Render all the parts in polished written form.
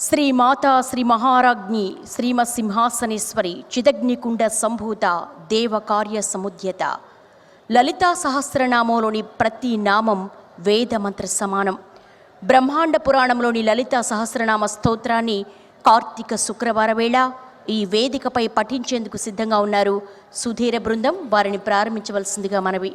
శ్రీ మాతా శ్రీ మహారాజ్ఞి శ్రీమసింహాసనేశ్వరి చిదగ్నికుండ సంభూత దేవకార్య సముద్యత. లలితా సహస్రనామంలోని ప్రతి నామం వేదమంత్ర సమానం. బ్రహ్మాండ పురాణంలోని లలితా సహస్రనామ స్తోత్రాన్ని కార్తీక శుక్రవారం వేళ ఈ వేదికపై పఠించేందుకు సిద్ధంగా ఉన్నారు సుధీర బృందం. వారిని ప్రారంభించవలసిందిగా మనవి.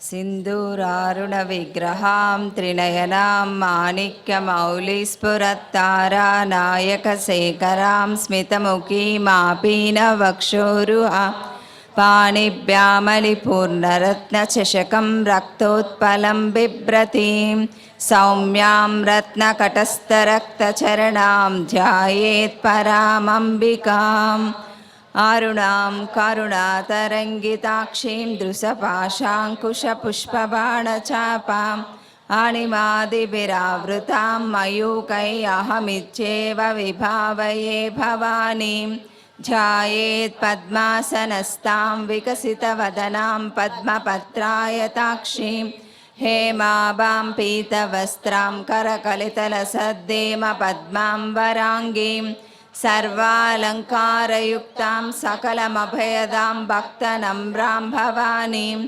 सिन्दूरारुण विग्रहां त्रिनयनां माणिक्यमौलिस्फुरत्तारा नायकशेखरां स्मितमुखीमापीनवक्षोरुहा पाणिभ्यामलिपूर्णरत्नचषकं रक्तोत्पलं बिभ्रतीं सौम्यां रत्नकटस्थरक्तचरणां ध्यायेत् परामम्बिकाम् आरुणां करुणातरङ्गिताक्षीं दृशपाशाङ्कुशपुष्पबाणचापाम् अणिमादिभिरावृतां मयूकैः विभावये भवानीं ध्यायेत् पद्मासनस्तां विकसितवदनां पद्मपत्रायताक्षीं हेमाभां पीतवस्त्रां करकलितलसद्देमपद्माम्बराङ्गीं सर्वालङ्कारयुक्तां सकलमभयदां भक्तनम्रां भवानीं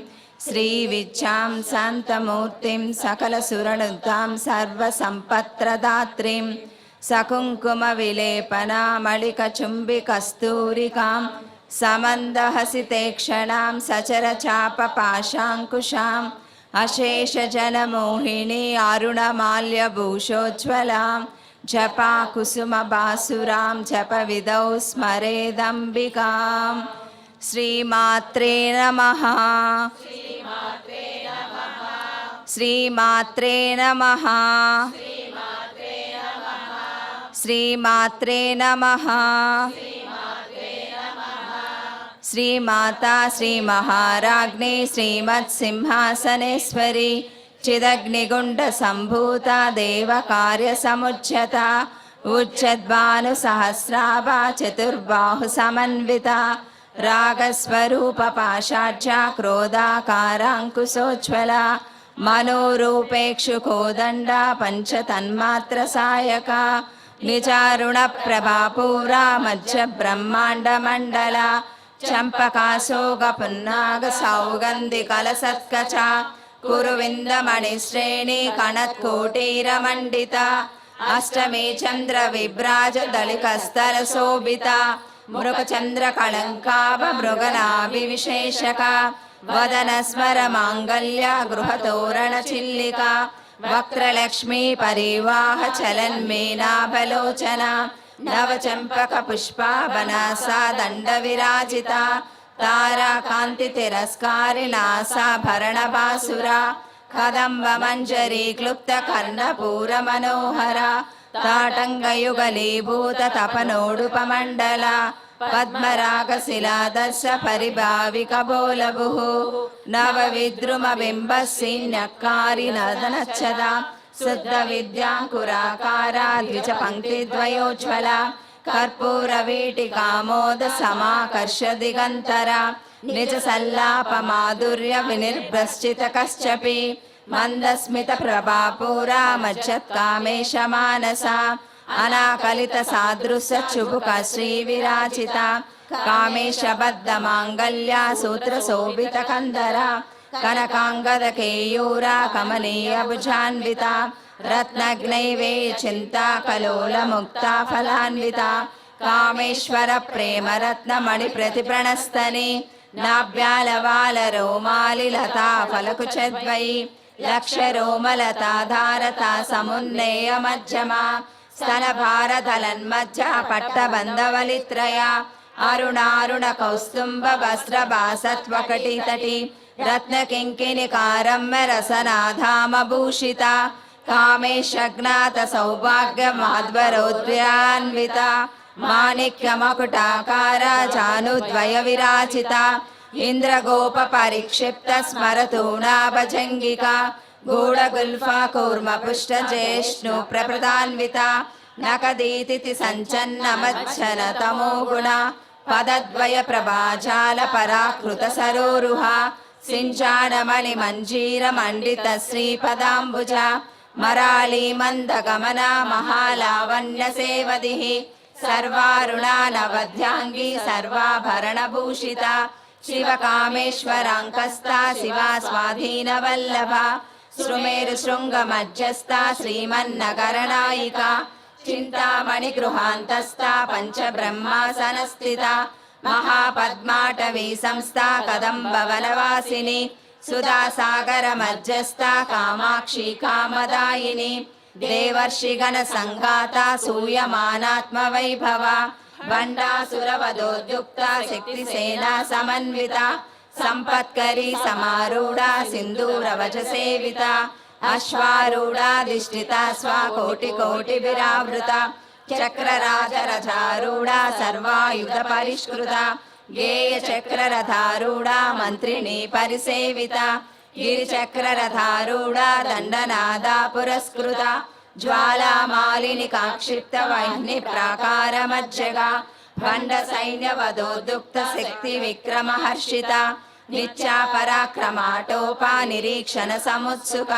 श्रीविद्यां शान्तमूर्तिं सकलसुरनुतां सर्वसम्पत्प्रदात्रीं सकुङ्कुमविलेपनामलिकचुम्बिकस्तूरिकां समन्दहसितेक्षणां सचरचापपाशाङ्कुशाम् अशेषजनमोहिनी अरुणमाल्यभूषोज्ज्वलां जपाकुसुमबासुरां जपविदौ स्मरेदम्बिकां. श्रीमात्रे नमः. श्रीमात्रे नमः. श्रीमात्रे नमः. श्रीमाता श्रीमहाराज्ञी श्रीमत्सिंहासनेश्वरी चिदग्निगुण्डसम्भूता देवकार्यसमुच्यता उच्चद्भानुसहस्राभा चतुर्बाहुसमन्विता रागस्वरूपपाशाढ्या क्रोधाकाराङ्कुशोज्ज्वला मनोरूपेक्षुकोदण्डा पञ्चतन्मात्रसायका निजारुणप्रभापूरा मध्यब्रह्माण्डमण्डला चम्पकाशोकपुन्नागसौगन्धिकलसत्कचा कुरुविन्दमणिश्रेणी कणत्कोटीरमण्डिता अष्टमी चन्द्रविभ्राजदलिकस्थलशोभिता मृगचन्द्रकलङ्काभमृगनाभिविशेषका वदनस्मरमाङ्गल्या गृहतोरणचिल्लिका वक्रलक्ष्मी परिवाह चलन्मीनाभलोचना नवचम्पकपुष्पावनासा दण्डविराजिता ताराकान्तितिरस्कारिणासाभरणबासुरा कदम्बमञ्जरी क्लुप्तकर्णपूरमनोहरा ताटङ्गयुगलीभूततपनोडुपमण्डला पद्मरागशिलादर्श परिभाविकबोलभुः नवविद्रुमबिम्बस्सिन्यक्कारिनदनच्छदा शुद्धविद्याङ्कुराकारा द्विजपङ्क्तिद्वयोज्ज्वला कर्पूरवीटिकामोद समाकर्षदिगन्तरा निजसल्लापमाधुर्य विनिर्भ्रश्चितकश्चपि मन्दस्मितप्रभापूरा मज्जत्कामेशमानसा अनाकलितसादृशचुबुकश्रीविराजिता कामेशबद्धमाङ्गल्या सूत्रशोभितकन्दरा कनकाङ्गदकेयूरा कमनीयभुजान्विता रत्नग्नैवेचिन्ता कलोलमुक्ता फलान्विता कामेश्वर प्रेमरत्नमणिप्रतिप्रणस्तनि नाभ्यालवालरोमालिलता फलकुचद्वयी लक्षरोमलताधारता समुन्नेयमध्यमा स्तनभारतलन्मज्जा पट्टबन्धवलित्रया अरुणारुणकौस्तुम्भवस्त्रभासत्वकटितटी रत्नकिङ्किणिकारम्य रसनाधामभूषिता కామేశజ్ఞాత సౌభాగ్య మహద్వరోద్వ్యాన్విత మాణిక్య మకుటాకార జానుద్వయ విరాచిత ఇంద్రగోప పరిక్షిప్త స్మరతూణాభజంగిక గూఢగుల్ఫా కూర్మ పుష్ట జ్యేష్ణు ప్రప్రదాన్విత నకదీతి సంచన్న మజ్జన తమో గుణ పదద్వయ ప్రభాజాల పరాకృత సరోరుహ సించానమణి మంజీర మండిత శ్రీపదాంబుజ మరాళీ మందగమన మహాలావణ్య సేవది సర్వారుణానవధ్యాంగి సర్వాభరణభూషిత శివకామేశ్వరాంకస్తా శివా స్వాధీన వల్లభ శృమేరు శృంగ మధ్యస్థ శ్రీమన్నగరనాయిక చింతామణి గృహాంతస్థా పంచబ్రహ్మాసనస్థిత మహాపద్మాటవీ సంస్థా కదంబ వనవాసిని సుధాసాగర మధ్యస్థ కామాక్షి కామదాయిని దేవర్షిగణ సంఘాత సూయమానాత్మ వైభవ బండాసురవదోద్యుక్త శక్తి సేనా సమన్విత సంపత్కరీ సమారూఢ సింధూరవచ సేవిత అశ్వారూఢాధిష్ఠిత స్వాకోటి కోటి విరావృత చక్రరాజరథారూఢ సర్వాయుధ పరిష్కృత గేయ చక్రరథారూఢ మంత్రిణి పరిసేవిత గిరిచక్రరథారూఢ దండనాద పురస్కృత జ్వాలామాలిని కాక్షిప్త వైహ్ని ప్రాకార మజ్జగ భండ సైన్యవదోద్యుక్త శక్తి విక్రమ హర్షిత నిత్యా పరాక్రమాటోపా నిరీక్షణ సముత్సుక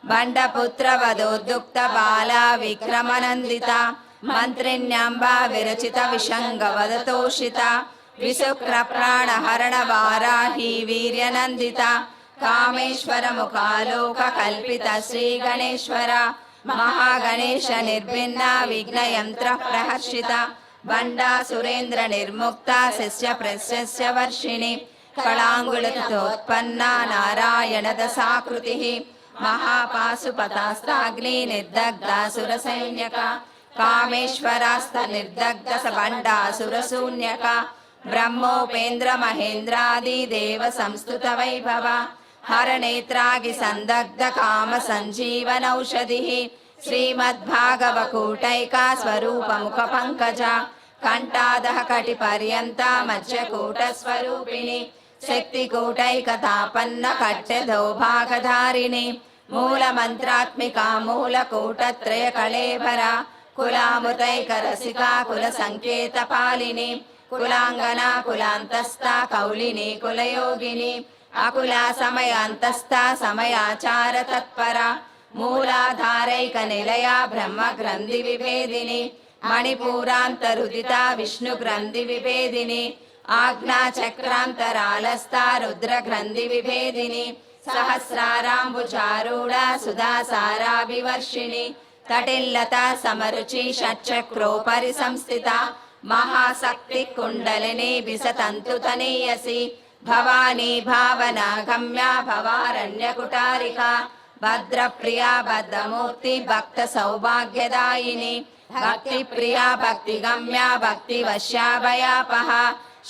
బండపుత్ర వదోద్యుక్త బాలా విక్రమనందిత మంత్రిణ్యాంబా విరచిత విషంగ వదతోషిత విశుక్ర ప్రాణహరణ వారాహి వీర్యనందిత కామేశ్వర ముఖాలోక కల్పిత శ్రీ గణేశ్వర మహాగణేశ నిర్భిన్న విఘ్నయంత్ర ప్రహర్షిత బండా సురేంద్ర నిర్ముక్త శస్య ప్రశస్య వర్షిణి కళాంగుళతోత్పన్న నారాయణ దశాకృతి మహాపాశుపతాస్తాగ్ని నిర్దగ్ధాసుర సైన్యక కామేశ్వరాస్త నిర్దగ్ధ బండాసురశూన్యక బ్రహ్మోపేంద్ర మహేంద్రాది దేవ సంస్తుత వైభవ హరనేత్రాగి సందగ్ధ కామ సంజీవనౌషధి శ్రీమద్భాగవకూటైకా స్వరూప ముఖ పంకజ కంఠాదహ కటి పర్యంత మధ్యకూట స్వరూపిణి శక్తికూటైకతాపన్న కట్టెదౌభాగధారిణి మూల మంత్రాత్మిక మూలకూటత్రయ కళేభర కులాముతైక రసికా కుల సంకేత పాలిని కులాంగనా కులాంతస్థ కౌలిని కులయోగిని అకులా సమయాంతస్థ సమయాచార తత్పర మూలాధారైక నిలయ బ్రహ్మ గ్రంథి విభేదిని మణిపూరాంతరుదిత విష్ణు గ్రంథి విభేదిని ఆజ్ఞా చక్రాంతరాలస్థ రుద్ర గ్రంథి విభేదిని సహస్రారాంబుజారూఢ సుధాసారాభివర్షిణి తటిల్లత సమరుచి షట్చక్రోపరి సంస్థిత మహాశక్తి కుండలిని విసతంతు తనీయసి భవానీ భావనా గమ్య భవారణ్య కుటారిక భద్రప్రియా బద్ధమూర్తి భక్త సౌభాగ్యదాయిని భక్తి ప్రియా భక్తి గమ్య భక్తి వశ్యాభయాపహ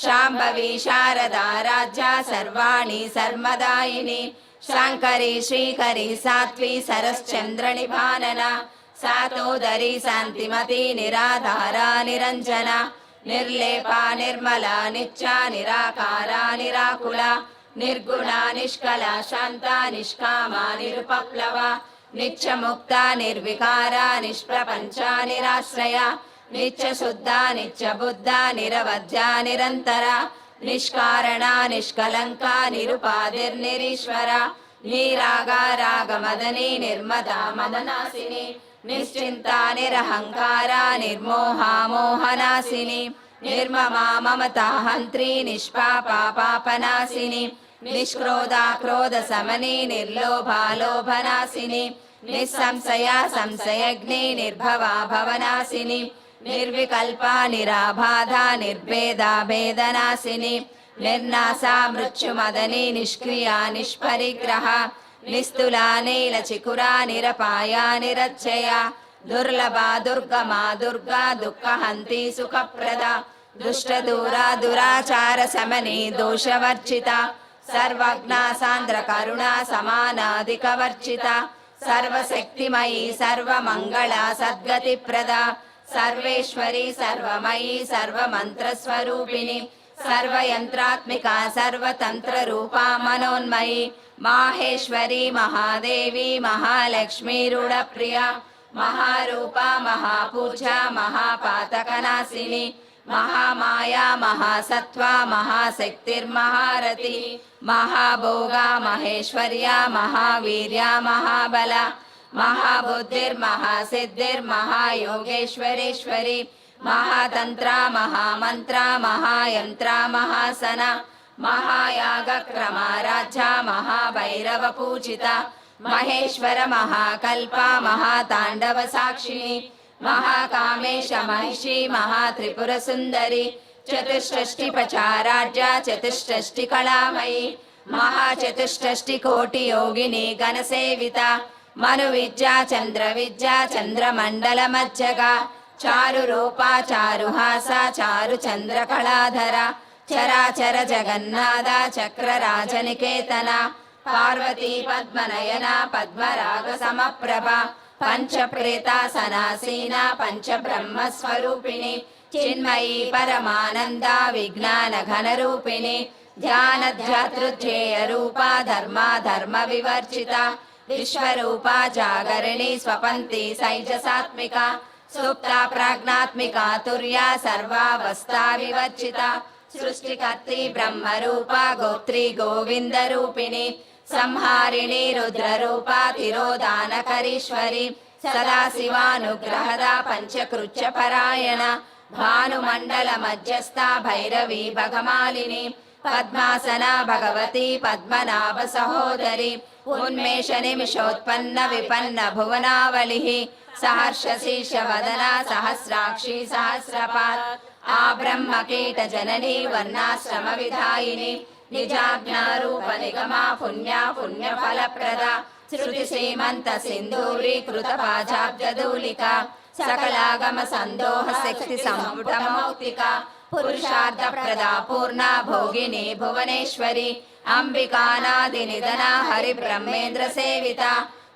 శాంభవి శారదా రాజ్య సర్వాణి సర్మదాయిని శంకరి శ్రీకరి సాత్వి సరశ్చంద్ర నిభానన సాతోదరి శాంతిమతి నిరాధారా నిరంజన నిర్లేపా నిర్మల నిత్య నిరాకార నిరాకుల నిర్గుణ నిష్కల శాంత నిష్కామ నిరుపప్లవ నిత్యముక్త నిర్వికార నిష్ప్రపంచ నిరాశ్రయ నిత్య శుద్ధ నిత్య బుద్ధ నిరవధ్య నిరంతర నిష్కారణ నిష్కలంక నిరుపాధిర్నిరీశ్వర నీరాగ రాగమదని నిర్మద మదనాసిని నిశ్చింత నిరహంకార నిర్మోహ మోహనాసిని నిర్మమా మమతా హంత్రి నిష్పాపా పాపనాశిని నిష్క్రోధ క్రోధ సమని నిర్లోభాలోభనాశిని నిస్సంశయ సంశయగ్ని నిర్భవా భవనాశిని నిర్వికల్ప నిరాబాధ నిర్భేద భేదనాశిని నిర్నాశా మృత్యుమదని నిష్క్రియా నిష్పరిగ్రహ నిస్తులా నీల చికురా నిరపాయ నిరచ్చయ దుర్లభ దుర్గమా దుర్గా దుఃఖహంతి సుఖప్రద దుష్టదూరా దురాచార సమని దోషవర్జిత సర్వజ్ఞ సాంద్ర కరుణ సమానాధిక వర్జిత सर्वशक्तिमयी सर्वमंगल सद्गतिप्रदा सर्वेश्वरी सर्वमयी सर्वमंत्रस्वरूपिणी सर्वयंत्रात्मिका सर्वतंत्ररूपा मनोन्मयी माहेश्वरी महादेवी महालक्ष्मी रूढप्रिया महारूपा महापूजा महापातकनाशिनी महामाया महासत्वा महाशक्तिर्महारथी महाभोगा महेश्वर्या महावीर्या महाबला महाबुद्धिर्महासिद्धिर्महायोगेश्वरेश्वरी महातंत्रा महामंत्रा महायंत्रा महासना महायागक्रमाराध्या महाभैरव पूजिता महेश्वर महाकल्पा महातांडव साक्षिणी महाकामेश महिषी महात्रिपुरसुंदरी चतुष्षष्टिपचाराढ्या चतुष्षष्टिकलामयी महाचतुष्षष्टिकोटि योगिनी गणसेविता मनुविद्या चंद्रविद्या चंद्रमंडलमज्जगा चारुरूपा चारुहासा चारुचंद्रकलाधरा चराचर जगन्नाथ चक्रराजनिकेतना पार्वती पद्मनयना पद्मराग समप्रभा पंचप्रेतासनासीना पंचब्रह्मस्वरूपिणी चिन्मयी परमानंदा विज्ञान घनरूपिणी ध्यानध्यातृध्येय रूपा धर्मा धर्म विवर्जिता विश्वरूपा जागरिणी स्वपन्ती सैजसात्मिका सुप्ता प्राज्ञात्मिका तुर्या सर्वावस्था विवर्जिता सृष्टिकर्त्री ब्रह्मरूपा गोत्री गोविंद रूपिणी संहारिणी रुद्ररूपा तिरोदानकरीश्वरी सदाशिवानुग्रहदा पंचकृत्य परायण भानुमंडल मध्यस्था भैरवी भगमालिनी पद्मासना भगवती पद्मनाभ सहोदरी उन्मेष निमिषोत्पन्न विपन्न भुवनावलिः सहर्ष शीर्ष वदना सहस्राक्षी सहस्रपात् आब्रह्म कीट जननी वर्णाश्रम विधायिनी निजाज्ञारूप निगमा पुण्या पुण्य फलप्रदा श्रुति श्रीमंत सिंधूरी कृत पाजाब्जधूलिका सकलागम संदोह शक्ति संपुट मौक्तिका पुरुषार्थ प्रदा पूर्णा भोगिनी भुवनेश्वरी अंबिकानादि निधना हरि ब्रह्मेन्द्र सेविता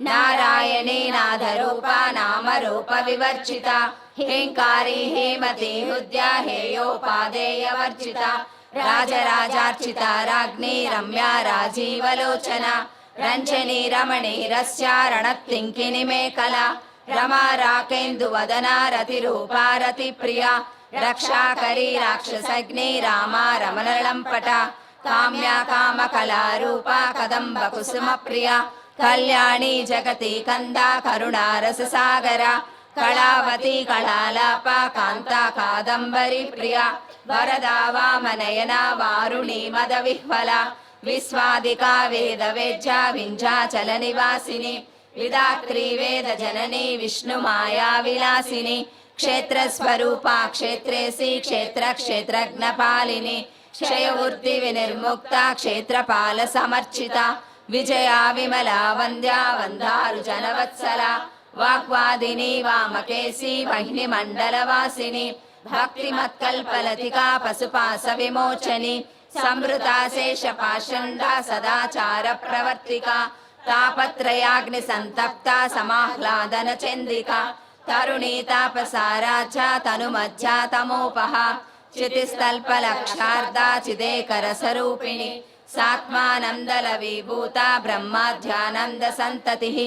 नारायणी नाथरूपा नाम रूप विवर्जिता हेंकारी हेमती हुद्या हेयोपादेय वर्जिता राजराजार्चिता राज्ञी रम्या राजीवलोचना रंजनी रमणी रस्या रणत्तिंकिनी मेखला रमा राकेन्दुवदना रतिरूपा रतिप्रिया रक्षाकरी राक्षसग्नि रामा रमणलंपटा काम्या कामकलारूपा कदम्ब कुसुमप्रिया कल्याणी जगति कंदा करुणा रससागरा कलावती कलालापा कांता कादंबरी प्रिया वरदा वामनयना वारुणी मदविह्वला विश्वादिका वेद वेद्या विंध्याचल निवासिनी विधात्री वेद जननी विष्णु माया विलासिनी क्षेत्र स्वरूपा क्षेत्रेसी क्षेत्र क्षेत्रज्ञपालिनी क्षयवृत्ति विनिर्मुक्ता क्षेत्रपाल समर्चिता विजया विमला वंद्या वंदारु जनवत्सला वाग्वादिनी वामकेशी वह्नि मंडलवासिनी भक्तिमत्कल्पलतिका पशुपास विमोचनी समृता शेष पाषण्डा सदाचार प्रवर्तिका तापत्रयाग्नि संतप्ता समाह्लादन चंद्रिका तरुणी तापसाराचा तनुमज्जा तमोपहा चितिस्तल्पलक्षार्धा चिदेकर स्वरूपिणी सात्मानंदल विभूता ब्रह्माध्यानंद संततिः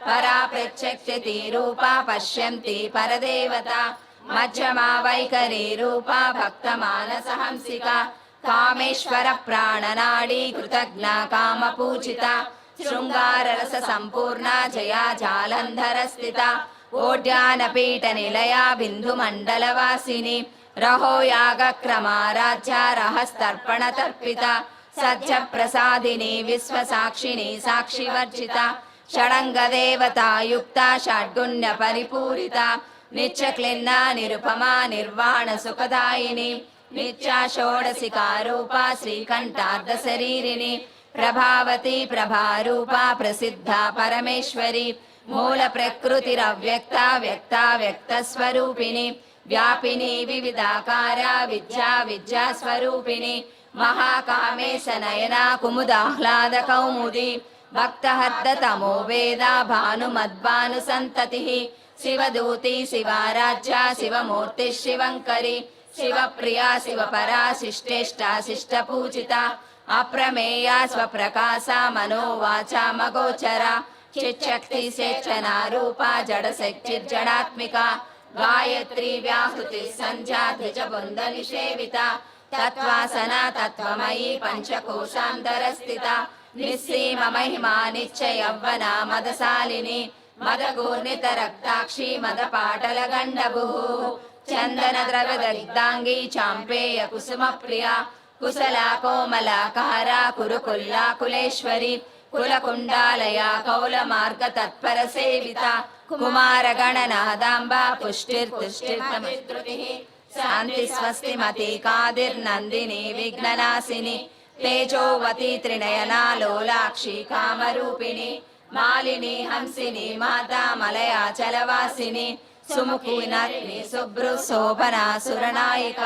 परा प्रत्यक्षति रूपा पश्यन्ति परदेवता मध्यमा वैखरी रूपा भक्तमानसहंसिका कामेश्वर प्राणनाडी कृतज्ञा काम पूजिता शृंगार रस संपूर्णा जया जालंधर स्थिता ओड्यान पीठ निलया बिंदु मंडल वासिनी रहो याग क्रमाराध्या रहस्तर्पण तर्पिता सज्ज प्रसादिनी विश्व साक्षिणी साक्षी वर्जिता षडंग देवता युक्ता षड्गुण्य परिपूरिता नित्य क्लिन्ना निरुपमा निर्वाण सुखदायिनी नित्या षोडशिका रूपा श्रीकंठार्ध शरीरिणी प्रभावती प्रभारूपा प्रसिद्धा परमेश्वरी मूल प्रकृतिरव्यक्ता व्यक्ता व्यक्त स्वरूपिणी व्यापिनी विविधाकारा विद्या विद्या स्वरूपिणी महाकामेश नयना कुमुदाह्लाद कौमुदी భక్తహర్దతమో వేద భానుమద్భానుసంతతిః శివదూతి శివారాధ్య శివమూర్తి శివంకరి శివప్రియా శివపరా శిష్టేష్టా శిష్టపూజిత అప్రమేయ స్వప్రకాశ మనోవాచా మగోచర చిచ్చక్తి సేచనా రూపా జడశక్తిర్జడాత్మిక గాయత్రీ వ్యాహృతి సంధ్యా త్రిజబుంద నిషేవిత తత్వాసన తత్వమయీ పంచకోశాంతరస్థిత నిస్సీమ మహిమా నిత్య యవ్వన మదశాలిని మదగూర్ణిత రక్తాక్షి మద పాటల గండభూ చందన ద్రవదగ్ధాంగీ చాంపేయ కుసుమ ప్రియ కుశలా కోమలాకార కురుకుల్లా కులేశ్వరి కులకుండాలయ కౌల మార్గ తత్పర సేవిత కుమార గణనాదాంబ పుష్టిర్తుష్టిర్తమిత్రుతి శాంతి స్వస్తి మతి కాదిర్నందిని విఘ్ననాశిని తేజోవతి త్రినయనా లోలాక్షి కామరూపిణి మాలిని హంసిని మాతా మలయాచలవాసిని సుముఖి నత్ని శుభ్రు శోభనా సురనాయిక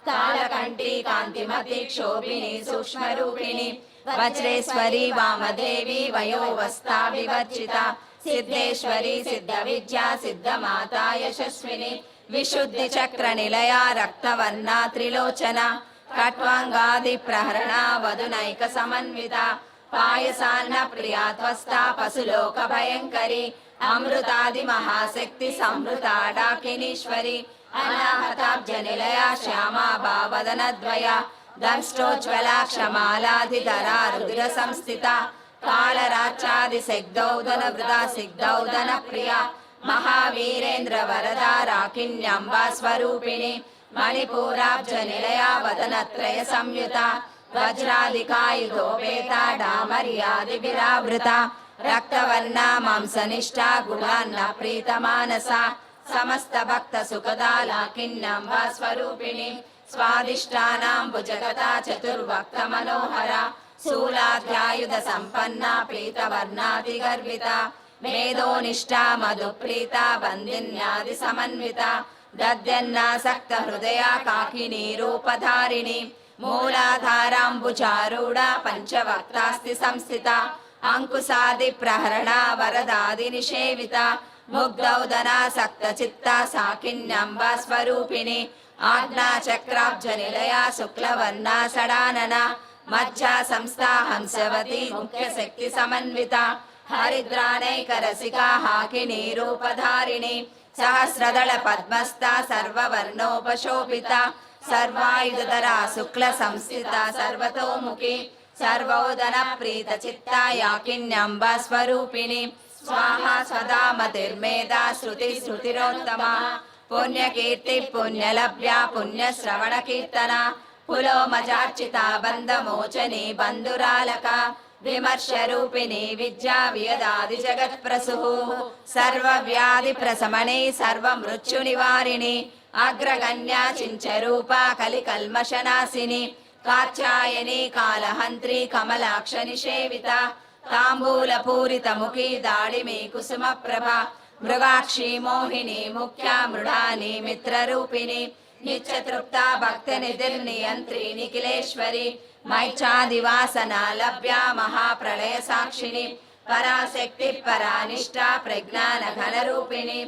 కాలకంఠి కాంతిమతి క్షోభిని సూక్ష్మరూపిణి వజ్రేశ్వరి వామదేవి వయోవస్థా వివర్జిత సిద్ధేశ్వరి సిద్ధ విద్యా సిద్ధమాతా యశస్విని విశుద్ధి చక్ర నిలయ రక్తవర్ణ త్రిలోచన ఖట్వాంగాది ప్రహరణ వధునైక సమన్విత పాయసాన్న ప్రియాత్వస్థ పశులోక భయంకరి అమృతాది మహాశక్తి సంవృత డాకినీశ్వరి అనాహతాబ్జ నిలయ శ్యామా భావదనద్వయ దంష్టోజ్వల క్షమాలాధిధరా రుద్ర సంస్థిత కాళరాచాది శగ్ధౌదన వృదా సిగ్ధౌదన ప్రియ మహావీరేంద్ర వరదా రాకిణ్యంబా స్వరూపిణి మణిపూరాబ్జ నిలయ వదనత్రయ సంయుత వజ్రాధికాయుధోపేత డామర్యాది విరావృత రక్తవర్ణ మాంసనిష్ట గుణాన్న ప్రీతమానస సమస్త భక్త సుఖదా లాకిన్యంబా స్వరూపిణి స్వాదిష్టానాంబు జగత చతుర్వక్త మనోహర శూలాధ్యాయుధ సంపన్న పీతవర్ణాతి గర్విత మేధోనిష్టా మధుప్రీత బందిన్యాది సమన్విత దద్యన్నాసక్త హృదయ కాకినీ రూపధారిణి మూలాధారాంబుచారూఢ పంచవక్తాస్తి సంస్థిత అంకుశాది ప్రహరణ వరదాది నిషేవిత ముగ్ధౌదనాసక్త చిత్త సాకిన్యంబా స్వరూపిణి ఆజ్ఞా చక్రాబ్జ నిలయ శుక్లవర్ణ సడానన మధ్యా సంస్థా హంసవతి ముఖ్య శక్తి సమన్విత హరిద్రానైక రసికా హాకినీ రూపధారిణి సహస్రదళ పద్మస్థ సర్వవర్ణోపశోభిత సర్వాయుధరా శుక్ల సంస్థిత సర్వతోముఖి సర్వోదన ప్రీత చిత్త యాకిన్యంబా స్వరూపిణి స్వాహా సదా మతిర్మేధా శృతి శృతిరోత్తమ పుణ్యకీర్తి పుణ్యలభ్య పుణ్యశ్రవణ కీర్తన పులోమజార్చిత బంధమోచని బంధురాలక విమర్శ రూపిణి విద్యా వియదాది జగత్ప్రసు సర్వవ్యాధి ప్రశమని సర్వమృత్యు నివారిణి అగ్రగణ్యా చించరూప కలికల్మషనాశిని కాత్యాయని కాలహంత్రి కమలాక్ష నిషేవిత తాంబూల పూరిత ముఖి దాడిమి కుసుమ ప్రభ మృగాక్షి మోహిని ముఖ్య మృడాని మిత్రరూపిణి నిత్యతృప్త భక్త నిధిర్నియంత్రి నిఖిలేశ్వరి మైచ్ఛాదివాసన లభ్య మహాప్రళయ సాక్షిని పరాశక్తి పరానిష్ట ప్రజ్ఞాన ఘనరూపిణి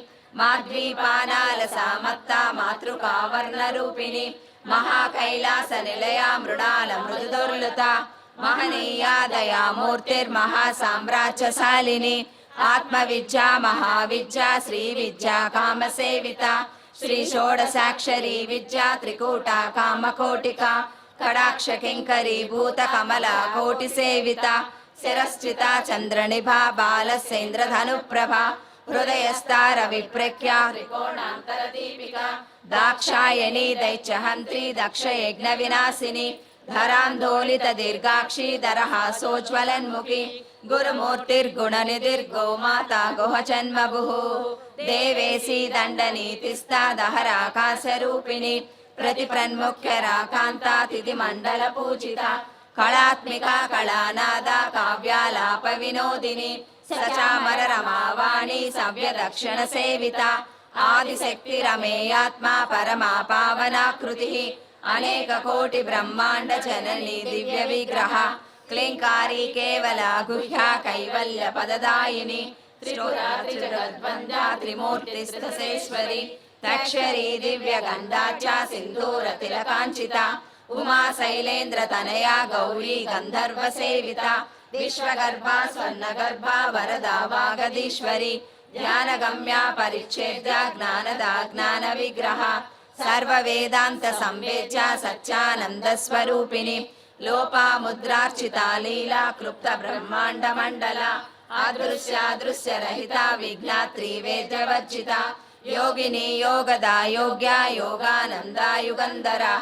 మాధ్వీపానాల సామత్త మాతృకావర్ణ రూపిణి మహాకైలాస నిలయ మృడాల మృదుదుర్లుత మహనీయా దయామూర్తిర్మహా సామ్రాజ్యశాలిని ఆత్మవిద్యా మహావిద్యా శ్రీ విద్యా కామసేవిత శ్రీ షోడశాక్షరీ విద్యా త్రికూట కామకోటిక కడాక్ష కింకరీ భూత కమల కోటి సేవిత శిరశ్చిత చంద్రనిభా బాలసేంద్రధనుప్రభ హృదయస్తార విప్రఖ్య త్రికోణాంతర దీపిక దాక్షాయణి దైత్యహంత్రి దక్ష యజ్ఞ వినాశిని ధరాందోళిత దీర్ఘాక్షి దరహాసోజ్వలన్ముఖి గురుమూర్తిర్గుణ నిధిర్గో మాతా గుహ జన్మభు దేవేశీ దండనీతిస్తా దహరాకాశ రూపిణి ప్రతిప్రన్ముఖ్య రాకాంతా తిథి మండల పూజిత కళాత్మిక కళానాద కావ్యాలాప వినోదిని సచామర రమావాణి సవ్య దక్షిణ సేవిత ఆదిశక్తి రమేయాత్మ పరమా పావనాకృతి అనేక కోటి బ్రహ్మాండ జనని దివ్య విగ్రహ क्लीङ्कारी केवला गुह्या कैवल्यपददायिनी त्रिपुरात्रिजगद्वन्द्या त्रिमूर्तिस्तसेश्वरी तक्षरी दिव्यगन्धाच्या सिन्दूरतिलकाञ्चिता उमा शैलेन्द्रतनया गौरी गन्धर्वसेविता विश्वगर्भा स्वर्णगर्भा वरदा वागदीश्वरी ज्ञानगम्या परिच्छेद्या ज्ञानदा ज्ञानविग्रह सर्ववेदान्त संवेद्या सच्चानन्दस्वरूपिणी लोपामुद्रार्चिता लीला क्लुप्त ब्रह्माण्डमण्डला अदृश्यादृश्यरहिता विज्ञात्री वेद्यवर्जिता योगिनी योगदा योग्या योगानन्दा युगन्धरा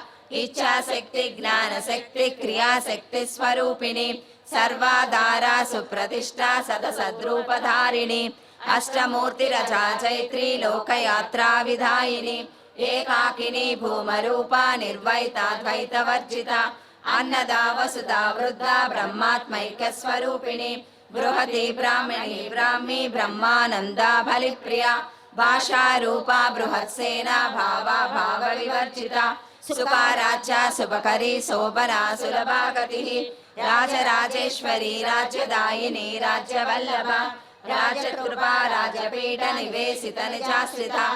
इच्छाशक्ति ज्ञानशक्ति क्रियाशक्ति स्वरूपिणी सर्वाधारा सुप्रतिष्ठा सदसद्रूपधारिणी अष्टमूर्तिरजा चैत्री लोकयात्रा विधायिनी एकाकिनी भूमरूपा निर्वैताद्वैतवर्जिता अन्नदा वसुधा वृद्धा ब्रह्मात्मैक्यस्वरूपिणी बृहती ब्राह्मणी ब्राह्मी ब्रह्मानन्दा बलिप्रिया भाषा रूपा बृहत्सेना भावा भावविवर्जिता सुखाराच्या शुभकरी शोभना सुलभा गतिः राजराजेश्वरी राज्यदायिनी राज्यवल्लभा राजकृपा राजपीठ निवेशित निजाश्रिता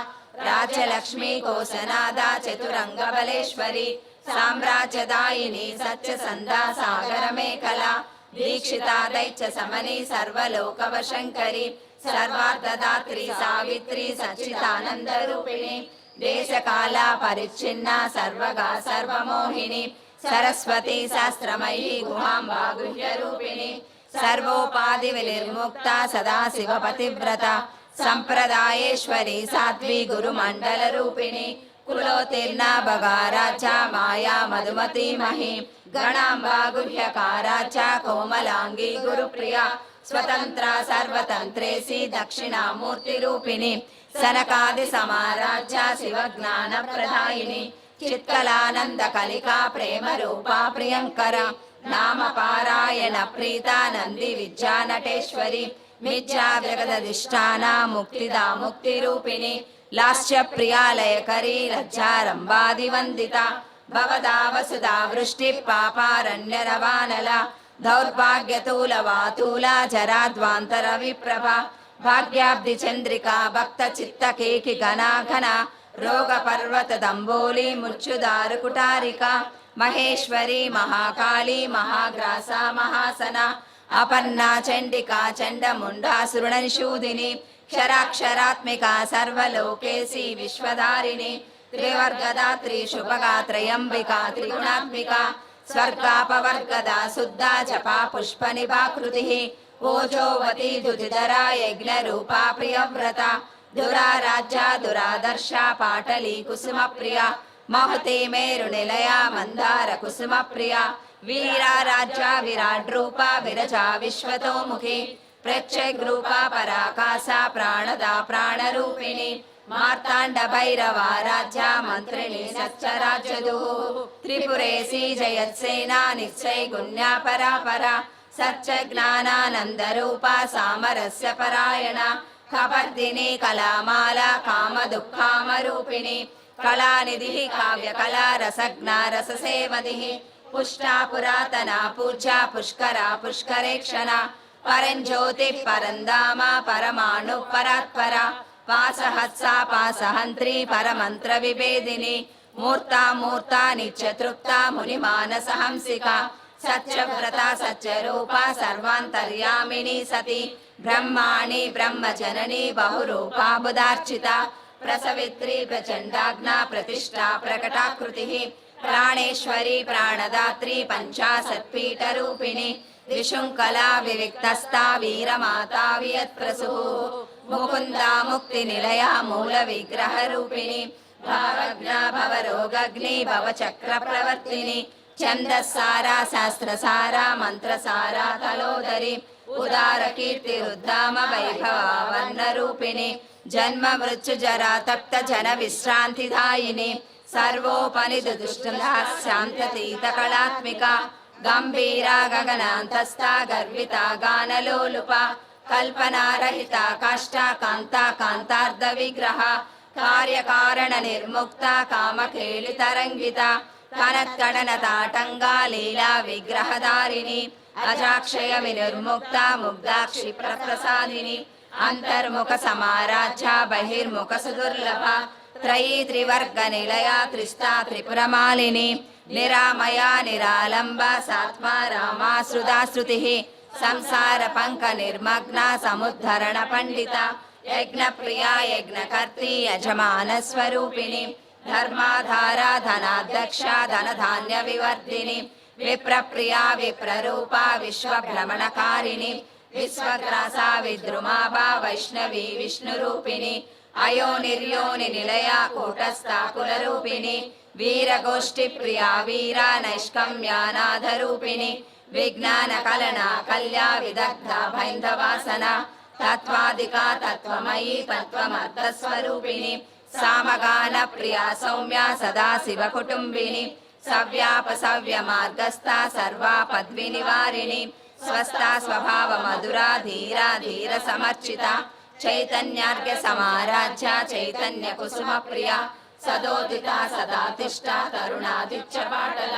राज्यलक्ष्मी कोसनादा चतुरंगबलेश्वरी साम्राज्यदायिनी सत्यसन्धा सागरमेखला दीक्षिता दैत्य समनी सर्वलोकवशङ्करी सर्वार्थदात्री सावित्री सच्चिदानन्दरूपिणी देशकाला परिच्छिन्ना सर्वगा सर्वमोहिनी सरस्वती शास्त्रमयी गुहाम्बा गुह्यरूपिणी सर्वोपाधि विनिर्मुक्ता सदाशिवपतिव्रता संप्रदायेश्वरी साध्वी गुरुमण्डलरूपिणी कुलोत्तीर्णा भगाराजा माया मधुमती मही गणाम्बा गुह्यकाराजा कोमलांगी गुरुप्रिया स्वतंत्रा सर्वतंत्रेसी दक्षिणामूर्तिरूपिणी सनकादि समाराज्या शिवज्ञानप्रदायिनी चित्कलानंद कलिका प्रेम रूपा प्रियंकरा नाम पारायण प्रीता नंदी विद्या नटेश्वरी मिज्जा जगदधिष्ठाना मुक्तिदा मुक्तिरूपिणी लास्य प्रियालयकरी लज्जारंभादिवंदिता भवदा वसुधा वृष्टि पापारण्य रवानला दौर्भाग्यतूलवातूला जराद्वान्तर विप्रभा भाग्याब्धि चंद्रिका भक्त चित्त केकि घना घना रोग पर्वत दंबोली मुच्चुदारु कुटारिका महेश्वरी महाकाली महाग्रासा महासना अपन्ना चंडिका चंडमुंडा सुरनिशूदिनी क्षराक्षरात्मिका सर्वलोकेशी विश्वधारिणी त्रिवर्गदा शुभगा त्रयंबिका त्रिगुणात्मिका स्वर्गापवर्गदा शुद्धा जपा पुष्पनिभाकृतिः ओजोवती दुतिधरा यज्ञरूपा प्रियव्रता दुराराज्या दुरादर्शा पाटली कुसुमप्रिया महती मेरुनिलया मंदार कुसुमप्रिया वीराराज्या विराड्रूपा विरजा विश्वतोमुखी प्रत्यग्रूपा पराकाशा प्राणदा प्राणरूपिणी मार्तांड भैरवा राज्या मंत्रिणी सच्चराज्यदुः त्रिपुरेशी जयत्सेना निश्चय गुण्या परापरा सच्च ज्ञानानंद रूपा सामरस्य परायणा खपर्दिनी कलामाला काम दुःखामरूपिणी कलानिधिः काव्यकला रसज्ञा रससेवधिः पुष्टा पुरातना पूज्या पुष्करा पुष्करेक्षणा परञ्ज्योति परन्दामा परमाणु परात्परा पासहत्सा पासहन्त्री परमन्त्र विभेदिनी मूर्ता मूर्ता नित्यतृप्ता मुनिमानसहंसिका सच्चव्रता सच्चरूपा सर्वान्तर्यामिनी सती ब्रह्माणि ब्रह्मजननी बहुरूपा बुधार्चिता प्रसवित्री प्रचण्डाग्ना प्रतिष्ठा प्रकटाकृतिः प्राणेश्वरी प्राणदात्री पंचाशत्पीठरूपिणी विशुंकला विविक्तस्था वीरमाता वियत्प्रसूः मुकुन्दा मुक्तिनिलया मूलविग्रहरूपिणी भावज्ञा भवरोगग्नि भवचक्रप्रवर्तिनी छन्दस्सारा शास्त्रसारा मन्त्रसारा तलोदरी उदारकीर्तिरुद्धाम वैभवा वर्णरूपिणी जन्म मृत्यु जरा तप्त जन विश्रान्तिदायिनी सर्वोपनिधुदुष्टुला शान्ततीतकलात्मिका गंभीरा गगनान्तस्था गर्विता गानलोलुपा कल्पनारहिता काष्ठा कान्ता कान्तार्ध विग्रह कार्यकारण निर्मुक्ता कामकेलितरङ्गिता కనక్కడనతాటంగా లీలా విగ్రహధారిణి అజాక్షయ వినిర్ముక్త ముగ్ధాక్షి ప్రసాదిని అంతర్ముఖ సమారాధ్య బహిర్ముఖ సుదుర్లభ త్రయీ త్రివర్గ నిలయ త్రిస్తా త్రిపురమాలిని నిరామయా నిరాలంబ సాత్మా రామాశ్రుతా శృతి సంసార పంక నిర్మగ్న సముద్ధరణ పండిత యజ్ఞ ప్రియా యజ్ఞకర్తి యజమాన స్వరూపిణి ధర్మాధారా ధనాధ్యక్ష ధనధాన్య వివర్ధిని విప్రప్రియా విప్రరూప విశ్వభ్రమణకారిణి విశ్వగ్రాసా విద్రుమాభా వైష్ణవి విష్ణురూపిణి అయోనిర్యోని నిలయ కూటస్థా కులరూపిణి వీరగోష్ఠి ప్రియా వీర నైష్కమ్యానాథరూపిణి విజ్ఞాన కలనా కల్యా విదగ్ధ భైంధవాసన తత్వాదికా తత్వమయీ తత్వమర్థస్వరూపిణి సామగాన ప్రియా సౌమ్య సదాశివ కుటుంబిని సవ్యాపసవ్య మార్గస్థ సర్వాపద్వి నివారిణి స్వస్థా స్వభావ మధురా ధీరా ధీర సమర్చిత చైతన్యార్ఘ్య సమారాధ్య చైతన్య కుసుమ ప్రియ సదోదిత సదాతిష్ట తరుణాదిత్య పాటల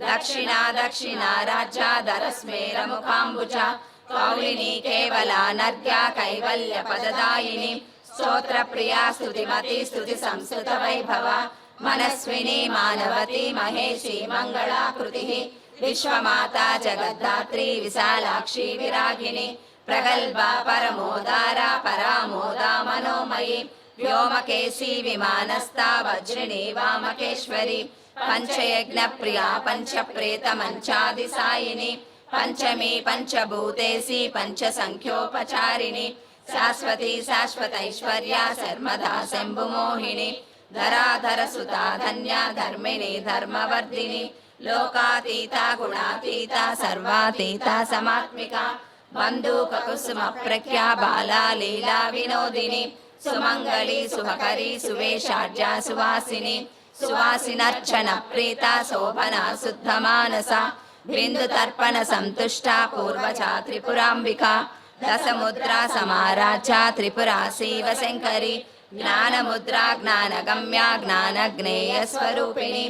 దక్షిణా దక్షిణా రాజ్య ధరస్మేర ముఖాంబుజ కౌలిని కేవలానర్ఘ్య కైవల్య పదదాయిని స్తోత్ర ప్రియా స్తుతిమతి స్తుతి సంస్కృత వైభవ మనస్విని మానవతి మహేషి మంగళాకృతి విశ్వమాతా జగద్ధాత్రి విశాలాక్షి విరాగిని ప్రగల్భ పరమోదార పరామోదా మనోమయి వ్యోమకేశీ విమానస్థా వజ్రిణి వామకేశ్వరి పంచయజ్ఞ ప్రియా పంచప్రేత మంచాది సాయిని పంచమీ పంచభూతేసి పంచ సంఖ్యోపచారిణి శాశ్వతి శాశ్వతైశ్వర్య శర్మదా శంభుమోహిని ధరాధర సుతా ధన్య ధర్మిణి ధర్మవర్ధిని లోకాతీత గుణాతీత సర్వాతీత సమాత్మిక బంధూక కుసుమ ప్రఖ్యా బాలా లీలా వినోదిని సుమంగళి శుభకరి సువేషాఢ్య సువాసిని సువాసినర్చన ప్రీత శోభన శుద్ధ మానస బిందు తర్పణ సంతుష్ట పూర్వచా త్రిపురాంబిక దశముద్రా సమారాధ్య త్రిపురా శివ శంకరి జ్ఞానముద్రా జ్ఞానగమ్య జ్ఞానజ్ఞేయ స్వరూపిణి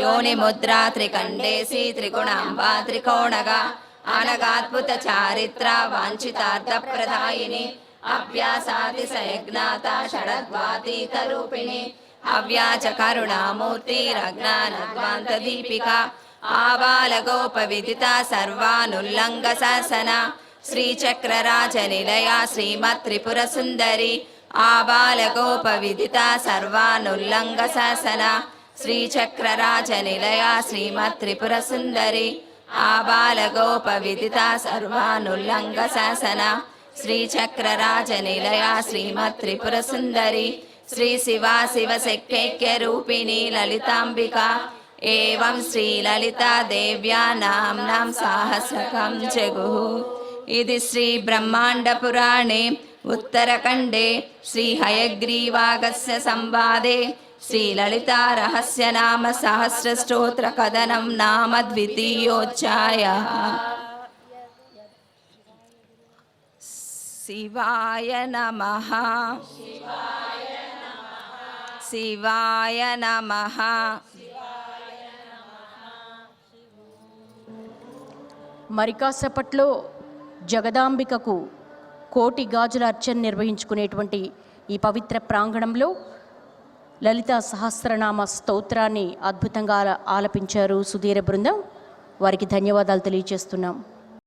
యోని ముద్రా త్రికండేసి త్రిగుణాంబా త్రికోణగా అనగాద్భుత చారిత్ర వాంఛితార్థ ప్రదాయిని అవ్యాసాతిశయజ్ఞాత షడద్వాతీత రూపిణి అవ్యాచ కరుణామూర్తి రజ్ఞానద్వాంత దీపిక ఆబాల గోప విదిత సర్వానుల్లంఘ శాసన శ్రీచక్రరాజ నిలయ శ్రీమత్ త్రిపుర సుందరి ఆబాల గోప విదిత సర్వానుల్లంఘ శాసన శ్రీచక్రరాజ నిలయ శ్రీమత్ త్రిపుర సుందరి ఆబాల గోప విదిత సర్వానుల్లంఘ శాసన శ్రీచక్రరాజ నిలయ శ్రీమత్ త్రిపుర సుందరి శ్రీ శివా శివ శక్తైక్య రూపిణి లలితాంబిక ఏవం శ్రీ లలితా దేవ్యా నామ్నాం సాహస్రకం జగుః. ఇది శ్రీ బ్రహ్మాండ పురాణే ఉత్తరఖండే శ్రీ హయగ్రీవాగస్య సంవాదే శ్రీ లలితా రహస్య నామ సహస్ర స్తోత్ర కథనం నామ ద్వితీయోధ్యాయః. శివాయ నమః. శివాయ నమః. మరి కాసేపట్లో జగదాంబికకు కోటి గాజుల అర్చన నిర్వహించుకునేటువంటి ఈ పవిత్ర ప్రాంగణంలో లలితా సహస్రనామ స్తోత్రాన్ని అద్భుతంగా ఆలపించారు సుధీర బృందం. వారికి ధన్యవాదాలు తెలియజేస్తున్నాం.